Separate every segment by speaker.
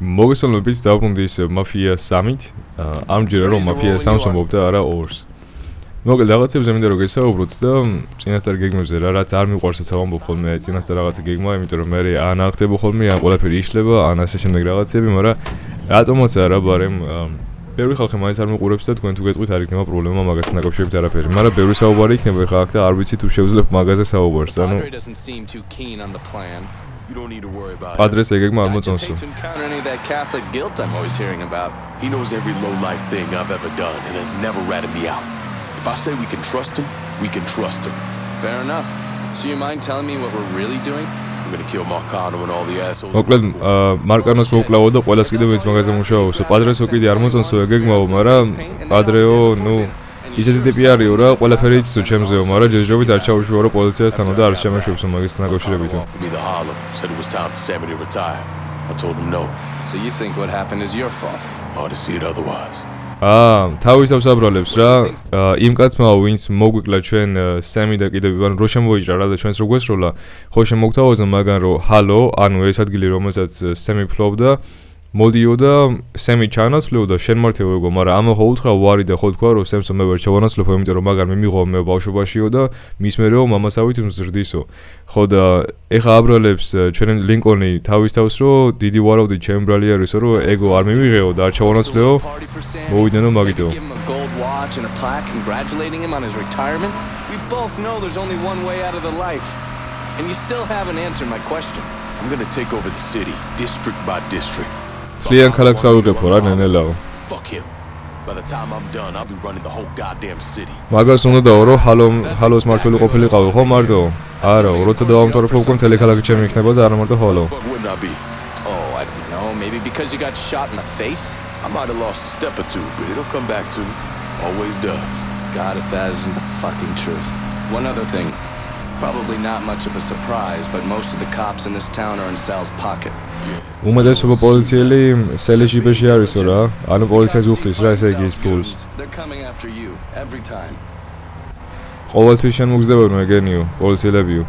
Speaker 1: მოგესალმებით დაბრუნდი ის მაფია 3-ით. ამჯერად რომ მაფია 3-ს ვამბობ და არა 2-ს. მოკლედ რაღაცებზე მინდა რომ გესაუბროთ და წინასწარ გეგმებზე რა რაც არ მიყვარს ცა ვამბობ ხოლმე წინასწარ რაღაცა გეგმა, იმიტომ რომ მე ან აღხდება ხოლმე, ან ყველაფერი იშლება, ან ასე შემდეგ რაღაცები, მაგრამ რატომაც არა, ბარემ ბევრი ხალხი მაინც არ მიყურებს და თქვენ თუ გეტყვით არ იქნება პრობლემა მაგასთან დაკავშირებით არაფერი, მაგრამ ბევრი საუბარი იქნება ხა აქ და არ ვიცი თუ შევძლებ მაგაზე საუბარს, ანუ
Speaker 2: You don't need to worry about
Speaker 1: Padres egegma ar motsonsu.
Speaker 2: I just hate to encounter any of that Catholic guilt I'm always hearing about. He knows every low-life thing I've ever done and has never ratted me out. If I say we can trust him, we can trust him. Fair enough. So you mind telling me what we're really doing? I'm gonna kill Marcano and all the assholes.
Speaker 1: მოკლედ მარკანოს მოკლავო და ყველას კიდევ ის მაგაზე მუშაობსო. პადრესო კიდე არ მოწონსო ეგეგმაო, მაგრამ პადრეო, ნუ ისეთი ტიპი არისო რა, ყველაფერი იცისო ჩემზეო, მაგრამ ჯერჯერობით არ ჩაუშვიო რა პოლიციასთან და არ შემეშვებსო მაგისთან დაკავშირებით.
Speaker 2: I told him no. So you think what happened is your fault? Hard to see it otherwise.
Speaker 1: თავისავს აბრალებს რა, იმ კაცმა ვინც მოგვიკლა ჩვენ სემი და კიდევ ანუ რო შემოიჭრა რა და ჩვენს რო გვესროლა, ხო შემოგთავაზა მაგან რომ ჰალო, ანუ ეს ადგილი რომელსაც სემი ფლობდა მოდიოდა სემი ჩანაცვლებდა შენ მართლა ეგო, მაგრამ ამა ხო უთხრა ვარი და ხო თქვა რომ სემსო მე ვერ ჩავანაცვლებო, იმიტომ რომ მაგარ მიმიღო მე ბავშვობაშიო და მის მერეო მამასავით მზრდისო. ხო და ეხა აბრალებს ჩვენ ლინკოლნი თავის თავს რომ დიდი ვარავდი ჩემ ბრალი არისო რომ ეგო არ მიმიღეო და არ ჩავანაცვლებო. მოვიდნენო მაგითო.
Speaker 2: I'm going to take over the city, district by district.
Speaker 1: Tlian ქალაქს ავიღებო რა ნენელაო.
Speaker 2: Fuck him. By the time I'm done, I'll be running the whole goddamn city.
Speaker 1: მაგას უნდა დაო რომ ჰალოს მართველი ყოფილიყავი ხო მარტო? არა, როცა დავამთავრებ უკვე მთელი ქალაქი ჩემი იქნება და არა მარტო ჰალო.
Speaker 2: Oh, I don't know, maybe because you got shot in the face? I might have lost a step or two, but it'll come back to me. Always does. God, if that isn't the fucking truth. One other thing. Probably not much of a surprise, but most of the cops in this town are in Sal's pocket.
Speaker 1: უმეტესობა პოლიციელი სელიში ბეში არისო რა, ანუ პოლიციას უხდის რა ესე იგი ის ფულს.
Speaker 2: They're coming after you every time.
Speaker 1: ყოველთვის შენ მოგზდებოდნენ ეგენიო, პოლიციელებიო.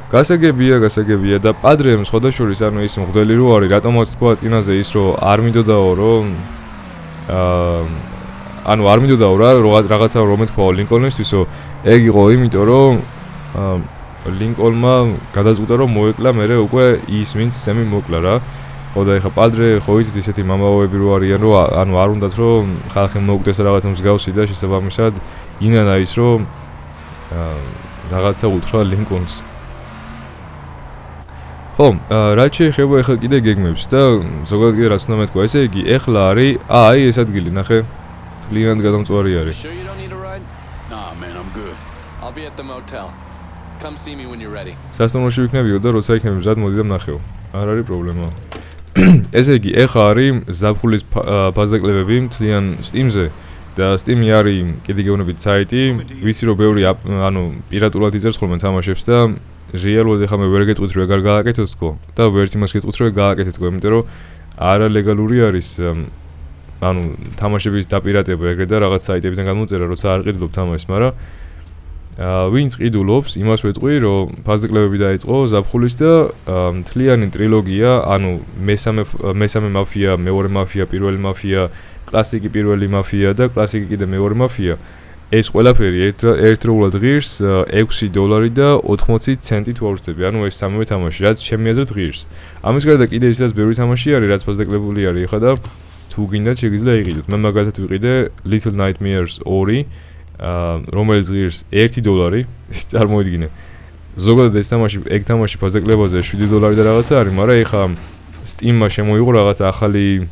Speaker 1: გასაგებია და პადრემ სხვადასხვის ანუ ის მღვდელი რო არის, რატომაც თქვა წინაზე ის რომ არ მინდოდაო რომ ანუ არ მინდოდაო რა რაღაცა რომ მეთქვა ლინკოლნისთვისო, ეგ იყო იმიტომ რომ ლინკოლმა გადაწყვიტა რომ მოეკლა მერე უკვე ის ვინც სემი მოკლა რა. ხო და ეხა პადრე ხო იცით ისეთი მამაოები რო არიან რომ ანუ არ უნდათ რომ ხალხი მოკვდეს რაღაცა მსგავსი და შესაბამისად ინანა ის რომ რაღაცა უთხრა ლინკოლნს. ხო, რაც შეეხება ეხლა კიდე გეგმებს და ზოგადად კიდე რაც უნდა მეთქვა, ესე იგი ეხლა არის აი ეს ადგილი ნახე კლიენტ გადამწვარი არის.
Speaker 2: Nah, man, I'm good. I'll be at the motel. Come see me when you're ready.
Speaker 1: სასტუმროში ვიქნებიო და როცა იქნები მზად მოდი და ვნახეო. არ არის პრობლემა. ესე იგი, ეხა არის ზაფხულის ფაზაკლებები მთლიან Steam-ზე და Steam-ი არის კიდე გეუბნებით საიტი, ვიცი რომ ბევრი ანუ პირატულად იწერს ხოლმე თამაშებს და რეალურად ეხა მე ვერ გეტყვით რომ ეგ არ გააკეთოთ თქო და ვერც იმას გეტყვით რომ ეგ გააკეთეთ თქო, იმიტომ რომ არალეგალური არის ანუ თამაშების დაპირატება ეგრე და რაღაც საიტებიდან გამოწერა, როცა არ ყიდულობ თამაშს, მაგრამ ვინც ყიდულობს, იმას ვეტყვი, რომ ფაზაკლებები დაიწყო ზაფხულის და მთლიანი ტრილოგია, ანუ მესამე მაფია, მეორე მაფია, პირველი მაფია, კლასიკი პირველი მაფია და კლასიკი კიდე მეორე მაფია. ეს ყველაფერი ერთდროულად ღირს $6 და 80 ცენტი თუ ავრცდები, ანუ ეს სამივე თამაში, რაც ჩემი აზრით ღირს. ამის გარდა კიდე ისედაც ბევრი თამაში არის, რაც ფაზაკლებული არის, ხა და თუ გინდათ შეგიძლია იყიდოთ. მე მაგალითად ვიყიდე Little Nightmares 2, რომელიც ღირს $1, წარმოიდგინე. ზოგადად ეს თამაში, ეგ თამაში ფაზაკლებაზე $7 და რაღაცა არის, მაგრამ ეხა Steam-მა შემოიღო რაღაც ახალი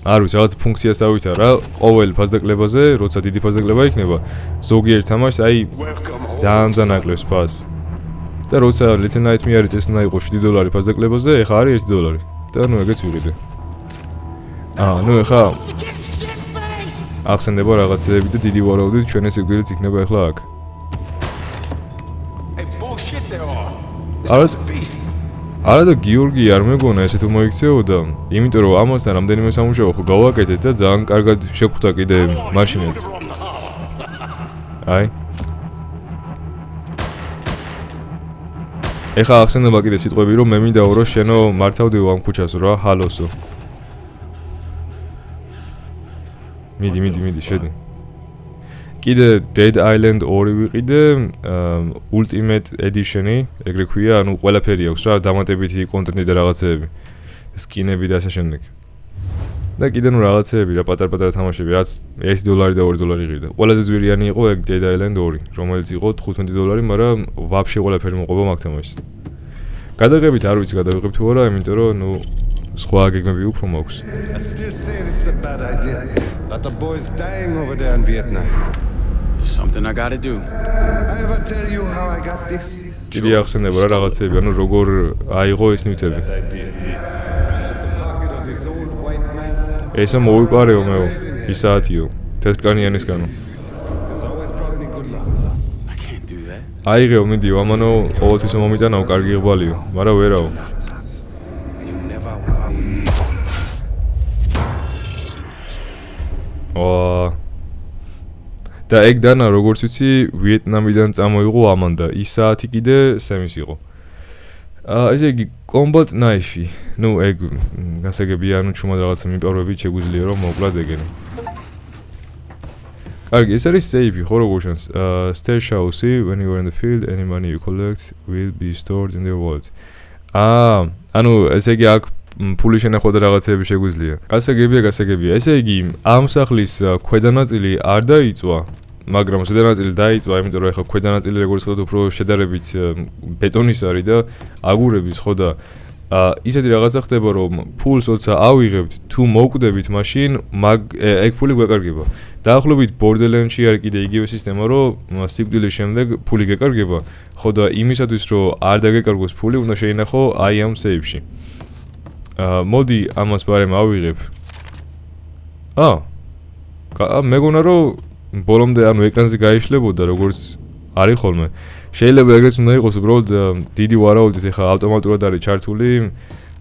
Speaker 1: არ ვიცი, რაღაც ფუნქციას ავითარა ყოველ ფაზაკლებაზე, როცა დიდი ფაზაკლება იქნება, ზოგიერთ თამაშს აი ძალიან აკლებს ფას. და როცა Little Nightmares ეს უნდა იყოს $7 ფაზაკლებაზე, ეხა არის $1 და ნუ ეგეც ვიყიდე. ნუ ეხა ახსენდება რაღაცეები და დიდი ვარაუდით ჩვენ ეს სიკვდილიც იქნება ახლა აქ. არა და გიორგი არ მეგონა ესე თუ მოიქცეოდა, იმიტომ რომ ამასთან რამდენიმე სამუშაო ხო გავაკეთეთ და ძალიან კარგად შეგხვდა კიდე მაშინაც. აი. ეხა ახსენდება კიდე სიტყვები, რომ მე მინდა რომ შენო მართავდეო ამ ქუჩას რა, ჰალოსო. მიდი, შედი. კიდე Dead Island 2 ვიყიდე, Ultimate Edition-ი, ეგრე ქვია, ანუ ყველაფერი აქვს რა, დამატებითი კონტენტი და რაღაცეები. სკინები და ასე შემდეგ. და კიდე ნუ რაღაცეები რა, პატარ-პატარა თამაშები, რაც $1 და $2 ღირდა. ყველაზე ძვირიანი იყო ეგ Dead Island 2, რომელიც იყო $15, მაგრამ ვაფშე ყველაფერი მოყვება მაგ თამაშს. გადაღებით არ ვიცი გადავიღებ თუ არა, იმიტომ რომ ნუ სხვა გეგმები უფრო მაქვს.
Speaker 3: But the boys dying over there in Vietnam.
Speaker 2: Something I gotta do.
Speaker 3: I ever tell you how I got this?
Speaker 1: დიდი ახსენდება რა რაღაცეები, ანუ როგორ აიღო ეს ნივთები. ესა მოვიპარეო მეო, ისაათიო, თეთრკანიანისგანო.
Speaker 2: I can't do that.
Speaker 1: აიღეო, მიდიო, ამანო ყოველთვის მომიტანაო, კარგი იყვალიო, მაგრამ ვერაო. და ეგ დანა როგორც ვიცი ვიეტნამიდან წამოიღო ამანდა ის საათი კიდე სემის იყო ესე იგი combat knife-ი ნუ ეგ გასაგებია ანუ ჩუმად რაღაცა მიპარვებით შეგვიძლია რომ მოკლად ეგენი კარგი ეს არის save-ი ხო როგორ შანს stash house-ი when you are in the field any money you collect will be stored in the vault ანუ ესე იგი აქ ფული შენახვა და რაღაცეები შეგვიძლია. გასაგებია. ესე იგი, ამ სახლის ქვედანაწილი არ დაიწვა, მაგრამ ზედანაწილი დაიწვა, იმიტომ რომ ეხა ქვედანაწილი როგორც ხდება უფრო შედარებით ბეტონის არის და აგურების ხო და ისეთი რაღაცა ხდება, რომ ფულს როცა ავიღებთ, თუ მოვკვდებით, მაშინ ეგ ფული გვეკარგება. დაახლოებით Borderlands-ში არის კიდე იგივე სისტემა, რომ სიკვდილის შემდეგ ფული გეკარგება, ხო და იმისათვის, რომ არ დაგეკარგოს ფული, უნდა შეინახო აი ამ save-ში. მოდი ამას ბარემ ავიღებ. მეგონა რომ ბოლომდე ანუ ეკრანზე გაიშლებოდა როგორც არის ხოლმე. შეიძლება ეგრეც უნდა იყოს უბრალოდ დიდი ვარაუდით ეხა ავტომატურად არის ჩართული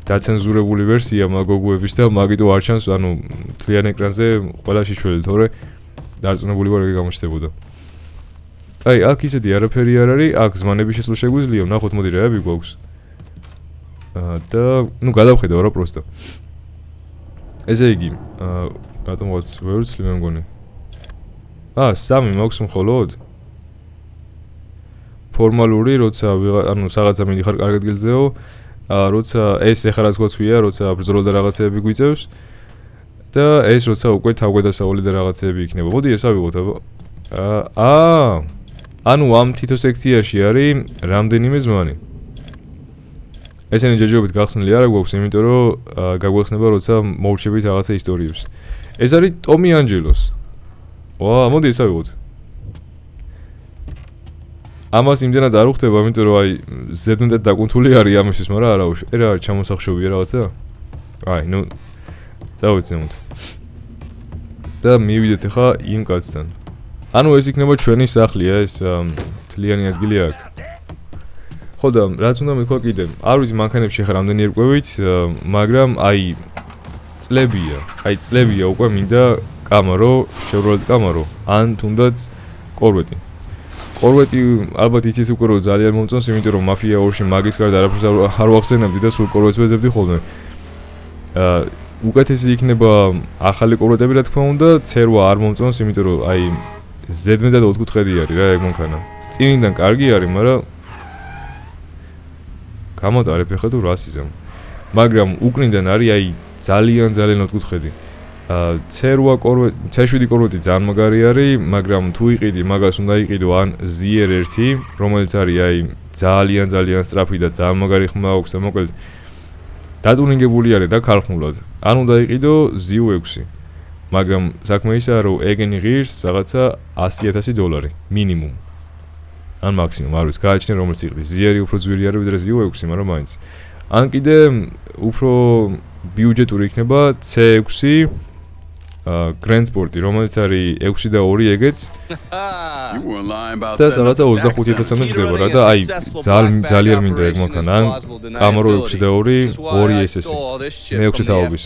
Speaker 1: დაცენზურებული ვერსია მაგოგუების და მაგიტო არ ჩანს ანუ მთლიან ეკრანზე ყველა შიშველი თორე დარწმუნებული ვარ ეგ გამოჩნდებოდა. აი აქ ისეთი არაფერი არ არის, აქ ზმანების შესვლა შეგვიძლია, ნახოთ მოდი რაები გვაქვს. და ნუ გადავხედავ რა პროსტო. ესე იგი, რატომღაც ვერ ვცლი მე მგონი. სამი მაქვს მხოლოდ. ფორმალური, როცა ანუ რაღაცა მინიხარ კარგ ადგილზეო, როცა ეს ეხლა რაც გვაცვია, როცა ბრძოლა და რაღაცეები გვიწევს და ეს როცა უკვე თავგვედასავალი და რაღაცეები იქნება. მოდი ეს ავიღოთ აბა. ანუ ამ თითო სექციაში არის რამდენიმე ზმანი. ესენი ჯერჯერობით გახსნილი არა გვაქვს, იმიტომ რომ გაგვეხსნება როცა მოურჩებით რაღაცა ისტორიებს. ეს არის ტომი ანჯელოს. მოდი ეს ავიღოთ. ამას იმდენად არ უხდება, იმიტომ რომ აი ზედმეტად დაკუნთული არის ამისთვის, მაგრამ არა უშ. რა არის ჩამოსახშობია რაღაცა? ნუ წავეცემოთ. და მივიდეთ ახლა იმ კაცთან. ანუ ეს იქნება ჩვენი სახლია, ეს თლიანი ადგილი აქ. ხო და რაც უნდა მეთქვა კიდე, არ ვიცი მანქანებში ხარ რამდენი ერკვევით, მაგრამ აი წლებია უკვე მინდა კამარო, Chevrolet კამარო, ან თუნდაც კორვეტი. კორვეტი ალბათ იცით უკვე რომ ძალიან მომწონს, იმიტომ რომ მაფია 2-ში მაგის გარდა არაფერს არ ვახსენებდი და სულ კორვეტს ვეძებდი ხოლმე. უკეთესი იქნება ახალი კორვეტები რა თქმა უნდა, ცერვა არ მომწონს, იმიტომ რომ აი ზედმეტად 4 კუთხედი არის რა ეგ მანქანა. წინიდან კარგი არის, მაგრამ გამოდარებ ეხლა თუ რას იზამ. მაგრამ უკნიდან არის აი ძალიან 4 კუთხედი. C8 კორვეტი, C7 კორვეტი ძალიან მაგარი არის, მაგრამ თუ იყიდი, მაგას უნდა იყიდო ან ZR1, რომელიც არის აი ძალიან სწრაფი და ძალიან მაგარი ხმა აქვს და მოკლედ დატუნინგებული არის და ქარხნულად. ან უნდა იყიდო ZU6. მაგრამ საქმე ისაა, რომ ეგენი ღირს რაღაცა $100,000 მინიმუმ. ან მაქსიმუმ, არ ვიცი, გააჩნია რომელიც იყიდი. ZR უფრო ძვირი არის ვიდრე ZU6, მაგრამ მაინც. ან კიდე უფრო ბიუჯეტური იქნება C6 Grand Sport, რომელიც არის 6 და 2 ეგეც. და რაღაცა 25,000-ამდე ხდება რა და აი ძალიან მინდა ეგ მანქანა. კამარო 6 და 2, 2 SS. მე 6 თაობის.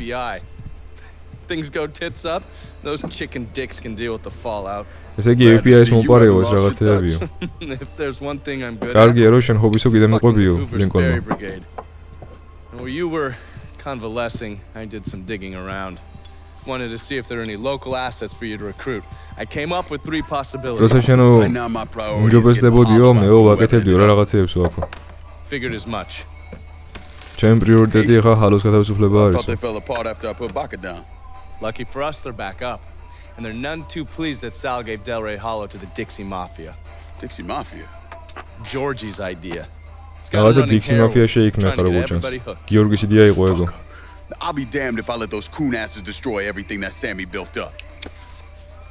Speaker 2: things go tits up, those chicken dicks can deal with the fallout.
Speaker 1: ესე იგი API-ის მომპარეო ეს რაღაცებია.
Speaker 2: If there's one thing I'm good at.
Speaker 1: კარგია რომ შენ ჰობისო კიდე მოყვებიო ლინკოლნმა.
Speaker 2: When you were convalescing, I did some digging around. Wanted to see if there are any local assets for you to recruit. I came up with 3 possibilities.
Speaker 1: როცა შენო უმჯობესდებოდიო, მეო ვაკეთებდიო რა რაღაცეებს ვაქო.
Speaker 2: Figured as much.
Speaker 1: ჩემ პრიორიტეტი ახლა ჰალოს გათავისუფლება არის.
Speaker 4: They fell apart after I put Baca down.
Speaker 2: Lucky for us, they're back up. And they're none too pleased that Sal gave Delray Hollow to the Dixie Mafia.
Speaker 4: Dixie Mafia?
Speaker 2: Georgie's idea.
Speaker 1: რაღაცა Dixie Mafia შეიქმნა ხარ როგორც ჩანს. გიორგის იდეა იყო ეგო.
Speaker 4: I'll be damned if I let those coon asses destroy everything that Sammy built up.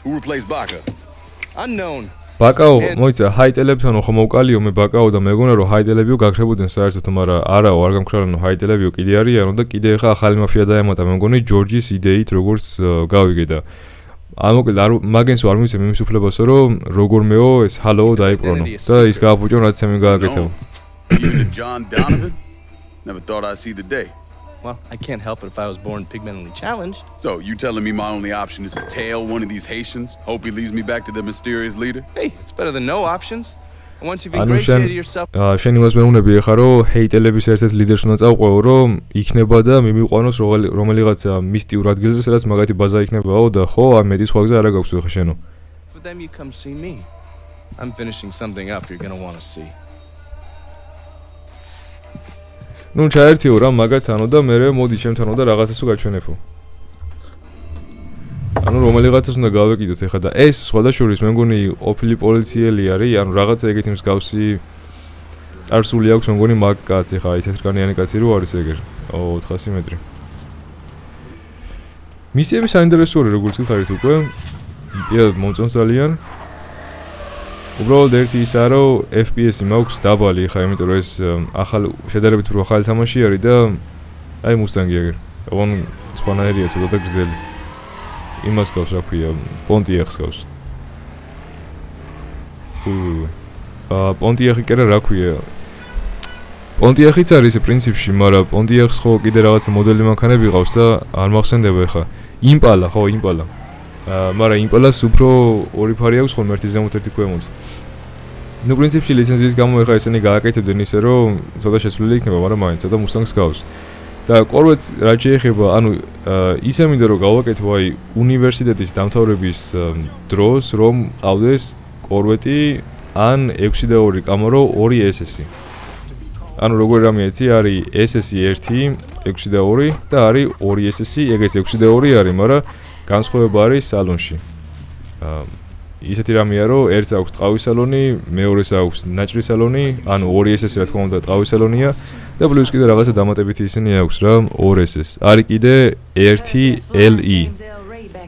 Speaker 4: Who replaced Baca?
Speaker 2: Unknown.
Speaker 1: ბაკაო, მოიცა, ჰაიტელებთან ხო მოვკალიო მე ბაკაო და მეგონა რომ ჰაიტელებიო გაქრებოდნენ საერთოდ, მაგრამ არაო, არ გამქრალანო ჰაიტელებიო კიდე არიანო და კიდე ხა ახალი მაფია დაემატა, მე მგონი ჯორჯის იდეით როგორც გავიგე და ამოკლედ არ მაგენს არ მიცემ იმის უფლებასო რომ როგორმეო ეს ჰალო დაიპრონო და ის გააფუჭო რაც სამი გააკეთებო.
Speaker 4: Even John Donovan? Never thought I'd see the day.
Speaker 2: Well, I can't help it if I was born pigmentally challenged.
Speaker 4: So, you telling me my only option is to tail one of these Haitians? Hope he leads me back to the mysterious leader?
Speaker 2: Hey, it's better than no options. And once you've ingratiated yourself...
Speaker 1: შენ იმას მეუბნები ხარ რომ ჰეიტელების ერთ-ერთ ლიდერს უნდა წავყვეო რომ იქნება და მიმიყვანოს რომელიღაცა მისტიურ ადგილზე სადაც მაგათი ბაზა იქნებაო და ხო ამ მეტი სხვა გზა არა გაქვს ხა შენო.
Speaker 2: For them you come see me. I'm finishing something up you're going to want to see.
Speaker 1: ნუ ჩაერთიო რა მაგათანო და მე მოდი ჩემთანო და რაღაცასო გაჩვენებო. ანუ რომელიღაცას უნდა გავეკიდოთ ეხლა და ეს სხვადასხვის მე მგონი ყოფილი პოლიციელი არის, ანუ რაღაცა ეგეთი მსგავსი წარსული აქვს მე მგონი მაგ კაცი ხა, აი თეთრკანიანი კაცი რო არის ეგერ 400 მეტრი. მისიები საინტერესოა როგორც გიხარით უკვე. პირადად მომწონს ძალიან. უბრალოდ ერთი ისაა რომ FPS-ი მაქვს დაბალი ხა, იმიტომ რომ ეს ახალი შედარებით უფრო ახალი თამაში არის და აი მუსტანგი ეგერ. ოღონ სხვანაირია ცოტა და გრძელი. იმას გავს რა ქვია, პონტიახს გავს. პონტიახი კი რა ქვია. პონტიახიც არის პრინციპში, მაგრამ პონტიახს ხო კიდე რაღაცა მოდელი მანქანები ყავს და არ მახსენდება ხა. იმპალა, ხო, იმპალა. მაგრამ იმპალას უფრო ორი ფარი აქვს ხოლმე ერთი ზემოთ ერთი ქვემოთ. ნუ პრინციპში ლიცენზიის გამო ეხა ესენი გააკეთებდნენ ისე რომ ცოტა შეცვლილი იქნება, მაგრამ მაინც ცოტა მუსტანგს გავს. და კორვეტს რა შეიძლება, ანუ ისე მინდა რომ გავაკეთო აი უნივერსიტეტის დამთავრების დროს რომ ყავდეს კორვეტი ან 6-2 კამარო 2 SS-ი. ანუ როგორი რამე იცი, არის SS-ი 1, 6-2 და არის 2 SS-ი, ეგეც 6-2 არის, მაგრამ განსხვავება არის სალონში. ისეთი რამეა რომ ერთს აქვს ტყავის სალონი, მეორეს აქვს ნაჭრის სალონი, ანუ 2 SS-ი რა თქმა უნდა ტყავის სალონია და პლუს კიდე რაღაცა დამატებითი ისინი აქვს რა 2 SS. არის კიდე 1 LE.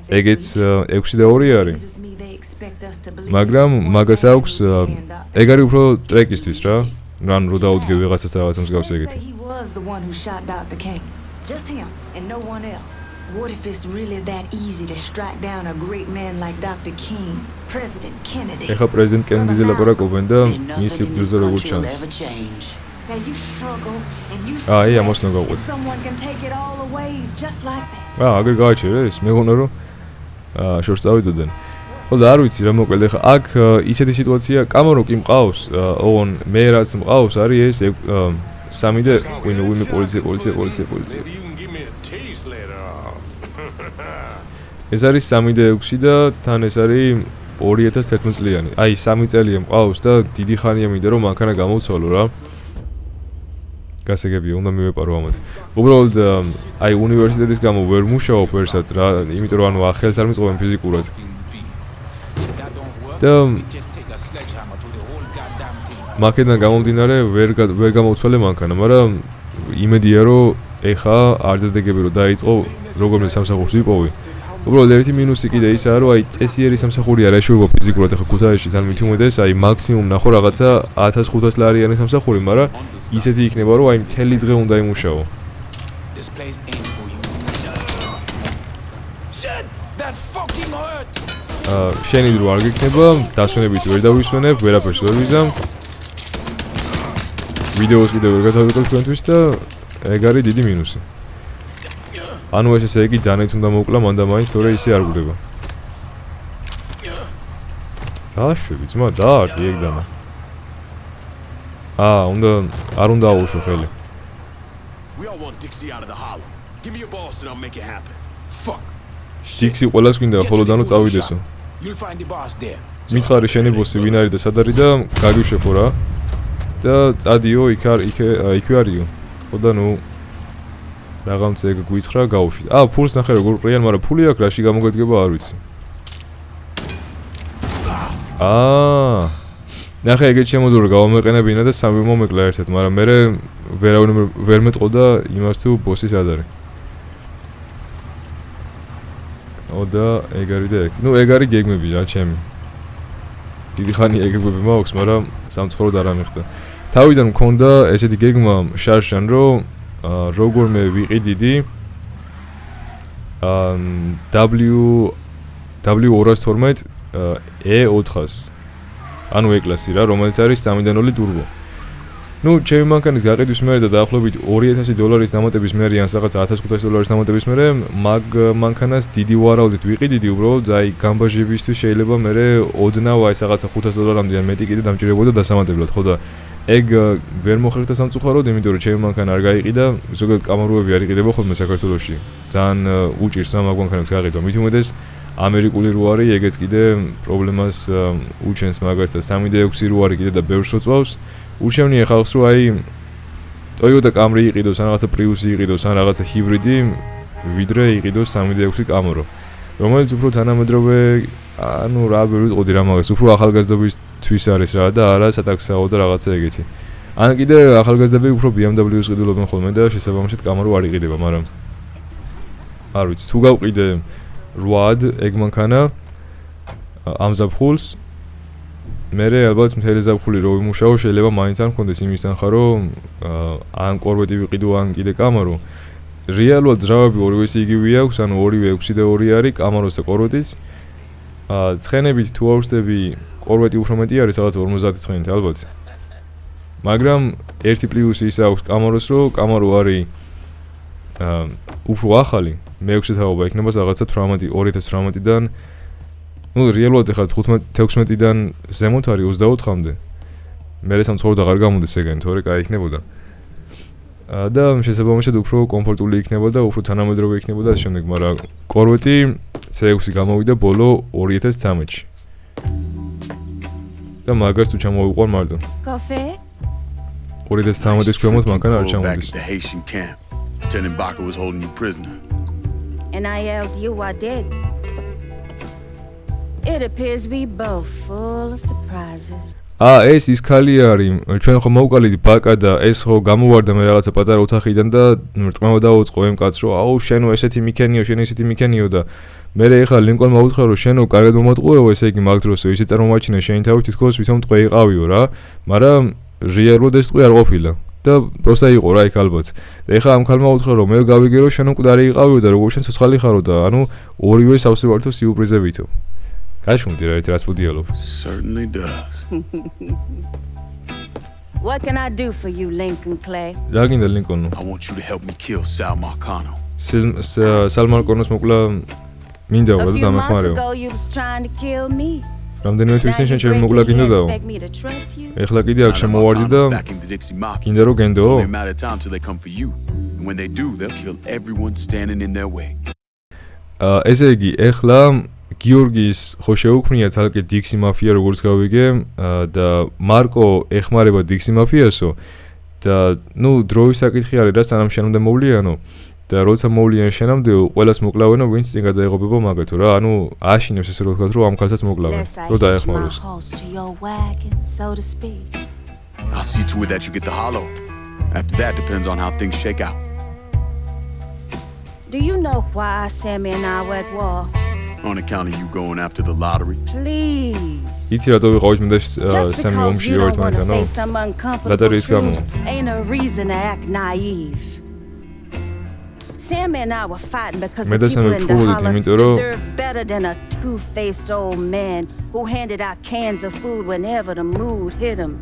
Speaker 1: ეგეც 6-2 არის. მაგრამ მაგას აქვს ეგ არის უფრო ტრეკისთვის რა. რან რო დაუდგე ვიღაცას რაღაცა მსგავს ეგეთი.
Speaker 5: Just him and no one else. What if it's really that easy to strike down a great man like Dr. King, President Kennedy?
Speaker 1: ეხა პრეზიდენტ კენედიზე ლაპარაკობენ და მისი ბრძოლა როგორ ჩანს.
Speaker 5: Now you struggle and you
Speaker 1: აი ამას ნაგავყოთ.
Speaker 5: someone can take it all away just like that.
Speaker 1: აგერ გააჩერე ეს მეგონა რომ შორს წავიდოდნენ. ხო და არ ვიცი რა მოკლედ ეხა აქ ისეთი სიტუაცია კამარო კი მყავს, ოღონ მე რაც მყავს არის ეს 3 და ვინმე პოლიცია. ეს არის 3 და 6 და თან ეს არის 2011 წლიანი. აი 3 წელია მყავს და დიდი ხანია მინდა რომ მანქანა გამოვცვალო რა. გასაგებია, უნდა მივეპარო ამათ. უბრალოდ აი უნივერსიტეტის გამო ვერ მუშაობ ვერსად რა, იმიტომ რომ ანუ ახელს არ მიწყობენ ფიზიკურად. და მაქედან გამომდინარე ვერ გამოვცვალე მანქანა, მაგრამ იმედია რომ ეხა არ დადეგები რომ დაიწყო როგორმე სამსახურს ვიპოვი. უბრალოდ ერთი მინუსი კიდე ისაა რომ აი წესიერი სამსახური არ ეშვება ფიზიკურად ეხა ქუთაისში თან მით უმეტეს აი მაქსიმუმ ნახო რაღაცა 1500 ლარიანი სამსახური, მაგრამ ისეთი იქნება რომ აი მთელი დღე უნდა იმუშაო. შენი დრო არ გიქნება, დასვენებით ვერ დავისვენებ, ვერაფერს ვერ ვიზამ. ვიდეოს კიდევ ვერ გადავიყევ თქვენთვის და ეგ არის დიდი მინუსი. ანუ ესე იგი დანით უნდა მოკლა მან და მაინც თორე ისე არ გვდება. დაშვები ძმა დაარტი ეგ დანა. არ უნდა აუშო ხელი.
Speaker 6: We all want Dixie out of the hollow. Give me your boss and I'll make it happen. Fuck.
Speaker 1: Dixie ყველას გვინდა ხოლო დანო წავიდესო.
Speaker 6: You'll find the boss there.
Speaker 1: მითხარი შენი ბოსი ვინ არის და სად არის და გაგიშვებო რა. და წადიო იქვე არისო. ხო და ნუ რაღაცა ეგ გვითხრა გაუშვით. ფულს ნახე როგორ ყრიან, მაგრამ ფული აქვს რაში გამოგედგება არ ვიცი. ნახე ეგეთ შემოძურა გავამეყენებინა და სამი მომეკლა ერთად, მაგრამ მე ვერ მეტყო და იმას თუ ბოსის არ არის. და ეგ არის და ეგ. ნუ ეგ არის გეგმები რა ჩემი. დიდი ხანი ეგები მაქვს, მაგრამ სამწუხაროდ არ ამიხდა. თავიდან მქონდა ესეთი გეგმა შარშან, რომ როგორმე ვიყი დიდი W212 E400 ანუ ეკლასი რა, რომელიც არის 3-დან 2 ტურბო. ნუ ჩემი მანქანის გაყიდვის მერე და დაახლოებით $2000 დამატების მერე ან რაღაც $1500 დამატების მერე მაგ მანქანას დიდი ვარაუდით ვიყიდიდი უბრალოდ აი გამბაჟებისთვის შეიძლება მერე ოდნავ აი რაღაცა $500-მდე ან მეტი კიდე დამჭირებოდა დასამატებლად, ხო და ეგ ვერ მოხერხდა სამწუხაროდ, იმიტომ რომ ჩემი მანქანა არ გაიყიდა, ზოგადად კამეროები არ იყიდება ხოლმე საქართველოში. ძალიან უჭირს ამ მანქანებს გაყიდვა. მით უმეტეს ამერიკული რო არის, ეგეც კიდე პრობლემას უჩენს მაგას და 3D6 რო არის კიდე და ბევრს როწვავს. ურჩევნია ხალხს რომ აი Toyota Camry იყიდოს, ან რაღაცა Prius-ი იყიდოს, ან რაღაცა ჰიბრიდი, ვიდრე იყიდოს 3D6 კამერო. რომელიც უფრო თანამედროვე, ანუ რა ვერ ვიტყოდი რა მაგას, უფრო ახალგაზრდობისთვის არის რა და არა სატაქსაო და რაღაცა ეგეთი. ან კიდე ახალგაზრდები უფრო BMW-ს ყიდულობენ ხოლმე და შესაბამისად კამერო არ იყიდება, მაგრამ არ ვიცი, თუ გავყიდე 8 ეგ მანქანა ამ ზაფხულს მერე ალბათ მთელი ზაფხული რო ვიმუშაო, შეიძლება მაინც არ მქონდეს იმის თანხა, რომ ან კორვეტი ვიყიდო, ან კიდე კამერო. რეალურად ძრავები ორივე იგივე აქვს, ანუ ორივე 6 და 2 არის, კამეროს და კორვეტის. ცხენებით თუ ავსდები, კორვეტი უფრო მეტი არის, რაღაც 50 ცხენით ალბათ. მაგრამ ერთი პლუსი ის აქვს კამეროს, რომ კამერო არის უფრო ახალი, მე-6 თაობა იქნება რაღაცა 2018-დან ну რეალურად ეხლა 15-16-დან ზემოთ არის 24-მდე. მე სამწუხაროდ აღარ გამოდის ეგენი, თორე კაი იქნებოდა. და შესაბამისად უფრო კომფორტული იქნება და უფრო თანამედროვე იქნება და ამ შემდეგ, მაგრამ კორვეტი C6 გამოვიდა ბოლო 2013-ში. და მაგას თუ ჩამოვიყვარ მარტო. კაფე? 2013-ის ქვემოთ მანქანა არ ჩამოდის.
Speaker 4: Lieutenant Barker was holding you prisoner.
Speaker 7: And I yelled you, I did. It appears we both full of surprises.
Speaker 1: ეს ის ხალი არის, ჩვენ ხომ მოვყალით ბაკა და ეს ხო გამოვარდა მე რაღაცა პატარა ოთახიდან და რტმევა დაუწყო იმ კაცს რომ აუ შენო ესეთი მიქენიო, შენ ესეთი მიქენიო და მე ეხლა ლინკოლნმა უთხრა რომ შენო კარგად მომატყუეო, ესე იგი მაგ დროსო ისე წარმომაჩინე შენი თავი თითქოს ვითომ ტყვე იყავიო რა, მაგრამ რეალურად ეს ტყვე არ ყოფილა. და პროსტა იყო რა იქ ალბათ. და ეხლა ამ ქალმა უთხრა რომ მე გავიგერო შენ მკვდარი იყავიო და როგორ შენ ცოცხალი ხარო და ანუ ორივე სავსე ვართო სიუპრიზებითო. გაჩვენდი რა ეს პოდიალობ.
Speaker 4: Certainly does.
Speaker 7: What can I do for you, Lincoln Clay?
Speaker 1: რა გინდა ლინკონო?
Speaker 4: I want you to help me kill Sal Marcano.
Speaker 1: Sal Marcano-ს მოკლა მინდა ვარ დამეხმარეო.
Speaker 7: A few months ago you was trying to kill me.
Speaker 1: რამდენიმე თვის წინ შენ მოკლა გინდაო? ეხლა კიდე აქ შემოვარდი და გინდა რომ გენდო?
Speaker 4: When they do, they'll kill everyone standing in their way.
Speaker 1: ესე იგი, ეხლა გიორგის ხო შეუქმნია ძალკე დიქსი მაფია როგორც გავიგე და მარკო ეხმარება დიქსი მაფიასო და ნუ დროის საკითხი არის რა სანამ შენამდე მოვლიანო და როცა მოვლიან შენამდე ყველას მოკლავენო ვინც წინ გადაეღობება მაგათო რა ანუ აშინებს ესე რომ ვთქვათ რომ ამ ქალსაც მოკლავენ რო დაეხმაროს
Speaker 4: I'll see to it that you get the hollow. After that depends on how things shake out.
Speaker 7: Do you know why Sammy and I were at war?
Speaker 4: On account of you going after the lottery.
Speaker 7: Please.
Speaker 1: იცი რატო ვიყავით მე და სამი ომში ერთმანეთანო? ლოტერიის გამო.
Speaker 7: Ain't a reason to act naive. Sammy and I were fighting because the people in the hollow deserve better than a two-faced old man who handed out cans of food whenever the mood hit him.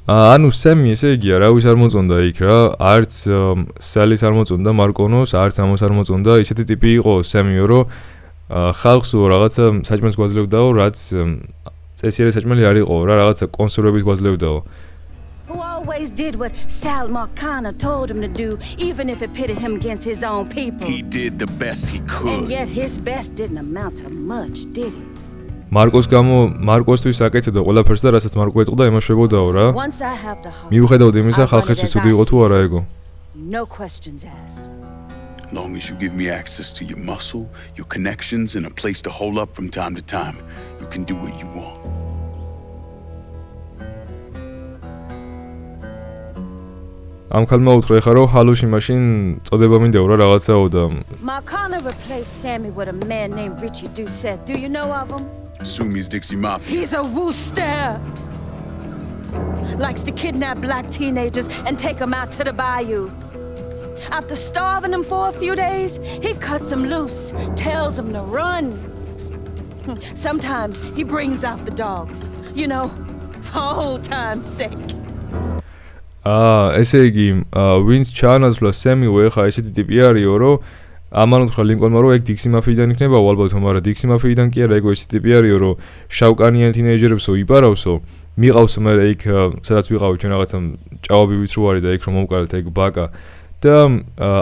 Speaker 1: ანუ სემი ესე იგი არავის არ მოწონდა იქ რა, არც სალის არ მოწონდა მარკონოს, არც ამოს არ მოწონდა, ისეთი ტიპი იყო სემიო, რომ ხალხსო რაღაცა საჭმელს გვაძლევდაო, რაც წესიერი საჭმელი არ იყო რა, რაღაცა კონსერვებით გვაძლევდაო.
Speaker 7: Who always did what Sal Marcana told him to do, even if it pitted him against his own people.
Speaker 4: He did the best he could.
Speaker 7: And yet his best didn't amount to much, did it?
Speaker 1: მარკოსთვის აკეთებდა ყველაფერს და რასაც მარკო ეტყოდა, იმაშვებოდაო რა.
Speaker 7: Once I have the heart.
Speaker 1: მიუხედავად იმისა, ხალხისთვის ცუდი იყო თუ არა ეგო.
Speaker 7: No questions asked.
Speaker 4: Long as you give me access to your muscle, your connections, and a place to hold up from time to time, you can do what you want.
Speaker 1: ამ ქალმა უთხრა ხა რომ ჰალოში მაშინ წოდება მინდაო რა რაღაცაო და
Speaker 7: Marcana replaced Sammy with a man named Richie Doucette. Do you know of him?
Speaker 4: Assume he's Dixie Mafia.
Speaker 7: He's a wooster. Likes to kidnap black teenagers and take them out to the bayou. After starving them for a few days, he cuts them loose, tells them to run. Sometimes he brings out the dogs, you know, for old time's sake.
Speaker 1: ესე იგი, ვინც ჩაანაცვლა სემიო ხა ესეთი ტიპი არისო, რომ ამან უთხრა ლინკოლნმა, რომ ეგ დიქსი მაფიიდან იქნება ალბათო, მაგრამ დიქსი მაფიიდან კი არა, ეგ ესეთი ტიპი არისო, რომ შავკანიან თინეიჯერებსო იპარავსო, მიყავს მე იქ, სადაც ვიყავით ჩვენ რაღაცა ჭაობივით რო არის და იქ რომ მომკარეთ ეგ ბაკა და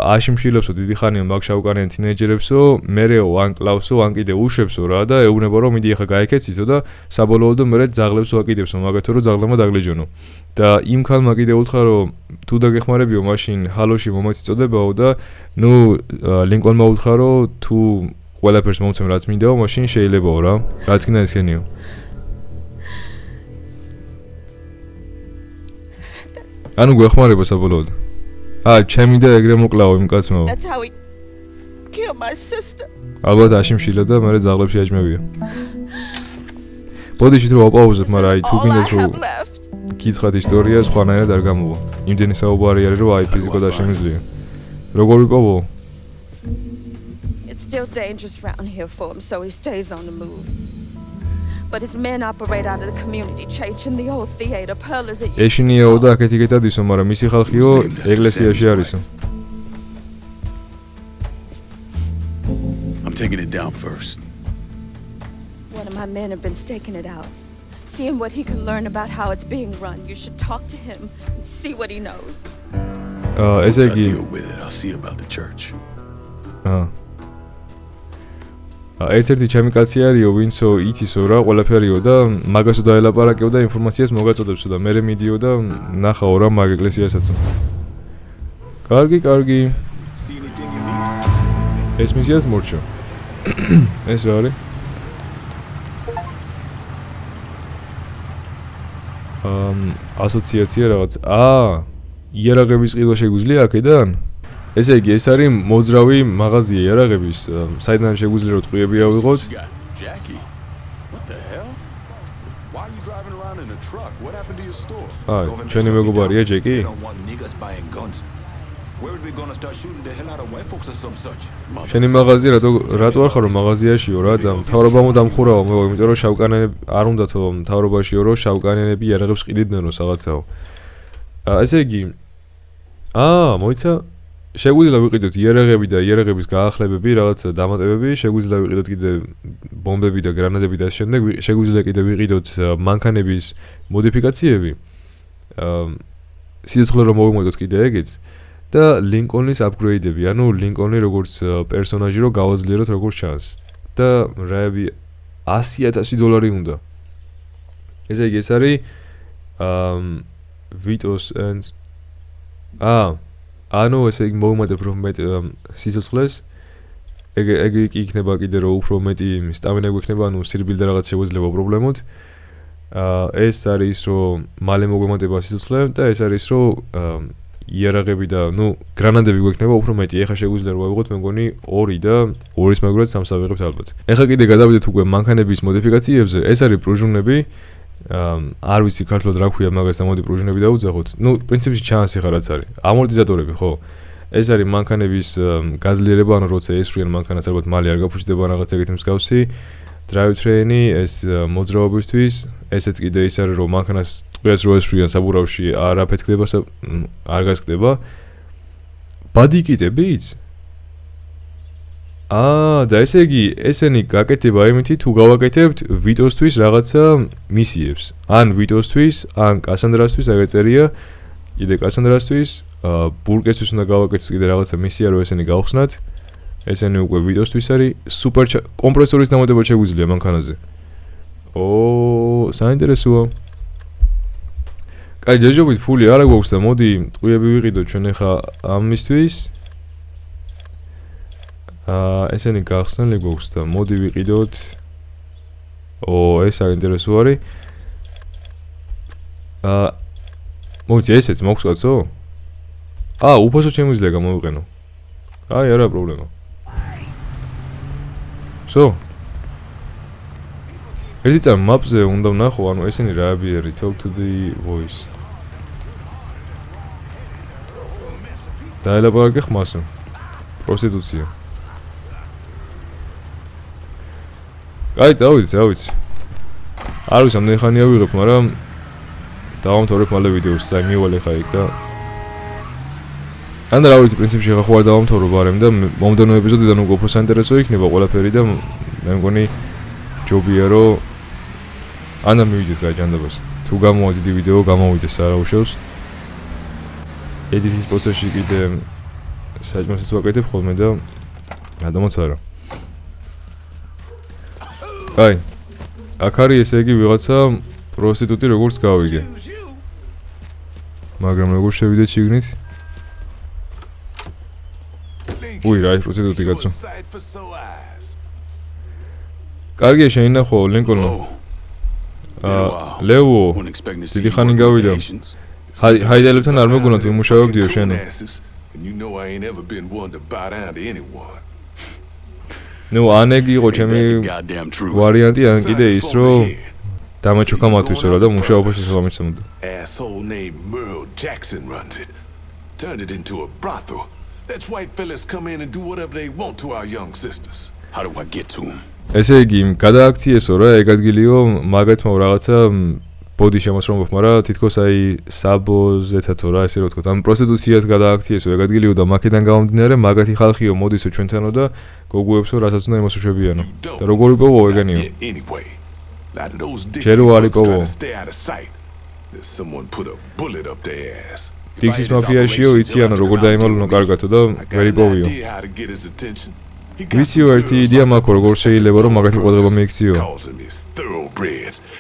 Speaker 1: აშიმშილებსო დიდი ხანია მაგ შავკანიან თინეიჯერებსო, მერეო ან კლავსო, ან კიდე უშვებსო რა და ეუბნება რომ მიდი ახლა გაიქეცისო და საბოლოოდ მერე ძაღლებს უაკიდებსო, მაგათო რომ ძაღლებმა დაგლეჯონო. და იმ ქალმა კიდე უთხრა რომ თუ დაგეხმარებიო მაშინ ჰალოში მომეც წოდებაო და ნუ ლინკოლნმა უთხრა რომ თუ ყველაფერს მომცემ რაც მინდაო მაშინ შეიძლებაო რა რაც გინდა ესენიო ანუ გვეხმარება საბოლოოდ ჩემი და ეგრე მოკლაო იმ კაცმა
Speaker 7: That's how he killed my sister.
Speaker 1: ალბათ აშიმშილა და მე ძაღლებში აჯმევია ბოდიში თუ აპაუზებ მაგრამ აი თუ გინდას რომ გითხრათ ისტორია სხვანაირად არ გამოვა. იმდენი საუბარი არის რომ აი ფიზიკოდ არ შემიძლია. როგორ ვიპოვო?
Speaker 7: It's still dangerous around here for him, so he stays on the move. But his men operate out of the community church in the old theater, Pearl is it.
Speaker 1: ეშინიაო და აქეთ-იქეთ ადისო, მაგრამ მისი ხალხიო ეკლესიაში არისო.
Speaker 4: I'm taking it down first.
Speaker 7: One of my men have been staking it out. Seeing what he can learn about how it's being run. You should talk to him and see what he knows.
Speaker 1: ესე იგი
Speaker 4: Deal with it. I'll see about the church.
Speaker 1: ერთ-ერთი ჩემი კაცი არისო, ვინცო იცისო რა ყველაფერიო და მაგასო დაელაპარაკეო და ინფორმაციას მოგაწოდებსო და მე მიდიო და ნახაო რა მაგ ეკლესიასაცო. კარგი. ეს მისიას მორჩო. ეს რა არის? ასოციაცია რაღაც. იარაღების ყიდვა შეგვიძლია აქედან? ესე იგი, ეს არის მოძრავი მაღაზია იარაღების, საიდან შეგვიძლია რომ ტყვიები ავიღოთ?
Speaker 6: Jackie, what the hell? Why are you driving around in a truck? What happened to your store?
Speaker 1: ჩვენი მეგობარია ჯეკი? შენი მაღაზია რატო არ ხარო მაღაზიაშიო რა და მთავრობა მომდამხურავო მე იმიტომ რომ შავკანიანები არ უნდათო მთავრობაშიო რომ შავკანიანები იარაღებს ყიდიდნენ რომ რაღაცაო ესე იგი მოიცა შეგვიძლია ვიყიდოთ იარაღები და იარაღების გაახლებები რაღაცა დამატებები შეგვიძლია ვიყიდოთ კიდე ბომბები და გრანატები და შემდეგ შეგვიძლია კიდე ვიყიდოთ მანქანების მოდიფიკაციები სიცოცხლე რომ მოვიმოდოთ კიდე ეგეც და ლინკოლნის აპგრეიდები, ანუ ლინკოლნი როგორც პერსონაჟი რო გავაძლიეროთ როგორც ჩანს და რაები $100,000 უნდა. ესე იგი ეს არის ვიტოს ანუ ესე იგი მოვუმატებ რომ მეტ სიცოცხლეს ეგ იქნება კიდე რომ უფრო მეტი სტამინა გვექნება, ანუ სირბილ და რაღაც შეგვიძლია პრობლემოთ. ეს არის რომ მალე მოგვემატება სიცოცხლე და ეს არის რომ იარაღები და გრანატები გვექნება უფრო მეტი. ეხლა შეგვიძლია რომ ავიღოთ მე მგონი 2 და 2-ის მაგურად 3-ს ავიღებთ ალბათ. ეხლა კიდე გადავიდეთ უკვე მანქანების მოდიფიკაციებზე. ეს არის პრუჟუნები. არ ვიცი ქართულად რა ქვია მაგას და მოდი პრუჟუნები დავუძახოთ. პრინციპში ჩანს ეხლა რაც არის. ამორტიზატორები ხო? ეს არის მანქანების გაძლიერება, ანუ როცა ესვრიან მანქანას ალბათ მალე არ გაფუჭდება რაღაც ეგეთი მსგავსი. drivetrain-ი ეს მოძრაობისთვის, ესეც კიდე ის არის რომ მანქანას ტყვიას რო ესვრიან საბურავში არ აფეთქდება არ გასკდება ბადი იკიტებით და ესე იგი ესენი გაკეთება იმითი თუ გავაკეთებთ ვიტოსთვის რაღაცა მისიებს ან ვიტოსთვის ან კასანდრასთვის აღეწერია კიდე კასანდრასთვის ბურკესთვის უნდა გავაკეთოთ კიდე რაღაცა მისია რომ ესენი გავხსნათ ესენი უკვე ვიტოსთვის არის სუპერ კომპრესორის დამატება შეგვიძლია მანქანაზე საინტერესოა კაი ჯერჯერობით ფული არა გვაქვს და მოდი ტყვიები ვიყიდოთ ჩვენ ახლა ამისთვის ესენი გახსნილი გვაქვს და მოდი ვიყიდოთ ეს საინტერესო არის მოდი ესეც მოგვს კაცო უფასო შემიძლია გამოვიყენო აი არა პრობლემა ერთი წამ მაპზე უნდა ვნახო ანუ ესენი რა აბიერი talk to the voice დაელაპარაკე ხმასო პროსტიტუცია აი წავიდე არ ვიცი ამდენი ხანია ვიღებ მაგრამ დავამთავრებ მალე ვიდეოს და მივალე ხა იქ და ან რა ვიცი პრინციპში ხა ხო არ დავამთავრო ბარემ და მომდენო ეპიზოდიდან უკვე უფრო საინტერესო იქნება ყველაფერი და მე მგონი ჯობია რომ ანა მივიდეთ გაჯანდაბას თუ გამოვა დიდი ვიდეო გამოვიდეს არა უშავს ედიტის პროცესში კიდე საჭმელს ვაკეთებ ხოლმე და რადგანაც არა აი აქ არის ესე იგი ვიღაცა პროსტიტუტი როგორც გავიგე მაგრამ როგორ შევიდეთ შიგნით რა ის პროსტიტუტი კაცო კარგია შეინახო ლინკოლნო ლევო დიდი ხანი გავიდა ჰაიდელებთან არ მეგონათ ვიმუშავებდიო შენო ნუ ანეგი იყო ჩემი ვარიანტი ან კიდე ის რომ დამაჩოქა მათვისო რა და მუშაობა შესაბამისად
Speaker 6: asshole named Merle Jackson runs it turned it into a brothel that's white fellas come in and do whatever they want to our young sisters
Speaker 2: how do I get to him
Speaker 1: ესე იგი გადააქციესო რა ეგ ადგილიო მაგათმა რაღაცა ბოდი შემოსრომობ მაგრამ თითქოს აი საბოზეთა თუ რა ესე რო ვთქვა ამ პროსტიტუციას გადააქციესო ეგ ადგილიო და მაქედან გამომდინარე მაგათი ხალხიო მოდისო ჩვენთანო და გოგუებსო რასაც უნდა იმასუშვებიანო და როგორი პოვო ეგენიო ჩერო არის პოვო ტიქსის მაფიაშიო იციანო როგორ დაიმალუნო კარგათო და ვერ იპოვიო ვიციო ერთი იდეა მაქვს როგორ შეიძლება რომ მაგათი ყოლება მიიქციო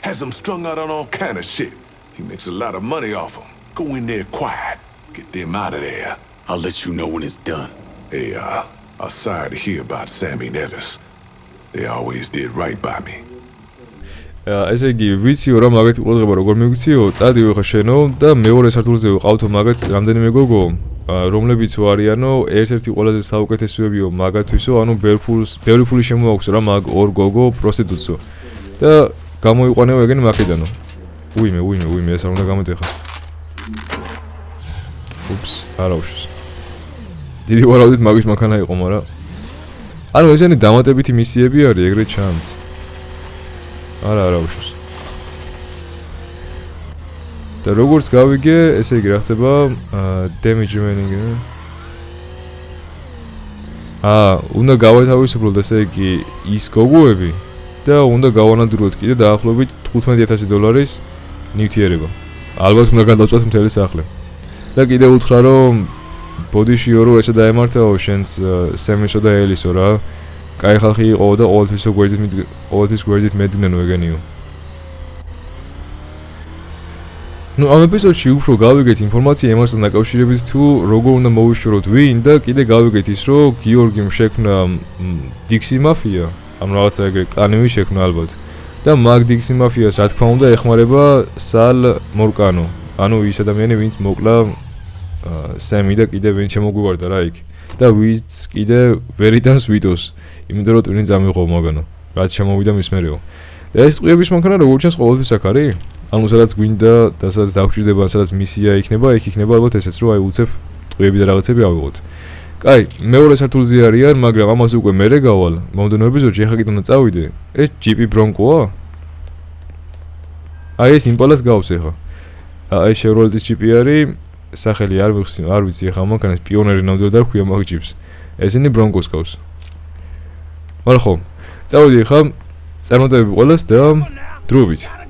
Speaker 6: has him strung out on all kind of shit. He makes a lot of money off them. Go in there quiet. Get them out of there.
Speaker 2: I'll let you know when it's done.
Speaker 6: Hey, I'm sorry to hear about Sammy and Ellis. They always did right by me.
Speaker 1: ესე იგი, ვიციო რა მაგათი ყოლება როგორ მიიქციო, წადიო ხა შენო და მეორე სართულზე ვიყავთო მაგათ რამდენიმე გოგო, რომლებიც არიანო, ერთ-ერთი ყველაზე საუკეთესოებიო მაგათვისო, ანუ ბევრი ფული შემოაქვს რა მაგ ორ გოგო პროსტიტუტსო. და გამოიყვანეო ეგენი მაკედანო. უიმე, ეს არ უნდა გამოდეხა. უფს, არა უშვის. დიდი ვარაუდით მაგის მანქანა იყო, მაგრამ ანუ ესენი დამატებითი მისიები არის, ეგრეთ ჩანს. არა უშვის. და როგორც გავიგე, ესე იგი რა ხდება, damage remaining. უნდა გავათავისუფლოთ ესე იგი ის გოგოები და უნდა გავანადგუროთ კიდე დაახლოებით $15,000 ნივთიერება. ალბათ უნდა გადავწყვეტ მთელი სახლი. და კიდე უთხრა რომ ბოდიშიო რო ესე დაემართაო შენს სემისო და ელისო რა. კაი ხალხი იყო და ყოველთვის გვერდით მეძგნენო ეგენიო. ნუ ამ ეპიზოდში უფრო გავიგეთ ინფორმაცია იმასთან დაკავშირებით თუ როგორ უნდა მოვიშოროთ ვინ და კიდე გავიგეთ ის რომ გიორგიმ შექმნა დიქსი მაფია. ამ რაღაცა ეგრე კლანივი შექმნა ალბათ და მაგ დიქსი მაფიას რა თქმა უნდა ეხმარება სალ მორკანო ანუ ის ადამიანი ვინც მოკლა სემი და კიდე ვინ შემოგვივარდა რა იქ და ვინც კიდე ვერიტანს ვიდოს იმიტომ რომ ტვინი წამიღო მაგანო რაც შემოვიდა მის მერეო და ეს ტყუების მანქანა როგორ ჩანს ყოველთვის აქ არის ანუ სადაც გვინდა და სადაც დაგვჭირდება სადაც მისია იქნება იქ იქნება ალბათ ესეც რომ აი უცებ ტყუები და რაღაცები ავიღოთ კაი, მეორე სართულზე არიან, მაგრამ ამას უკვე მერე გავალ. მომდენო ეპიზოდში ახლა კიდე უნდა წავიდე. ეს ჯიპი ბრონკოა? აი ეს იმპალას გავს ახლა. აი Chevrolet-ის ჯიპი არის, სახელი არ ვიცი ახლა მანქანის პიონერი ნამდვილად არ ქვია მაგ ჯიპს. ესენი Broncos გავს. მაგრამ ხო, წავედი ახლა წარმატებები ყველას და დროებით.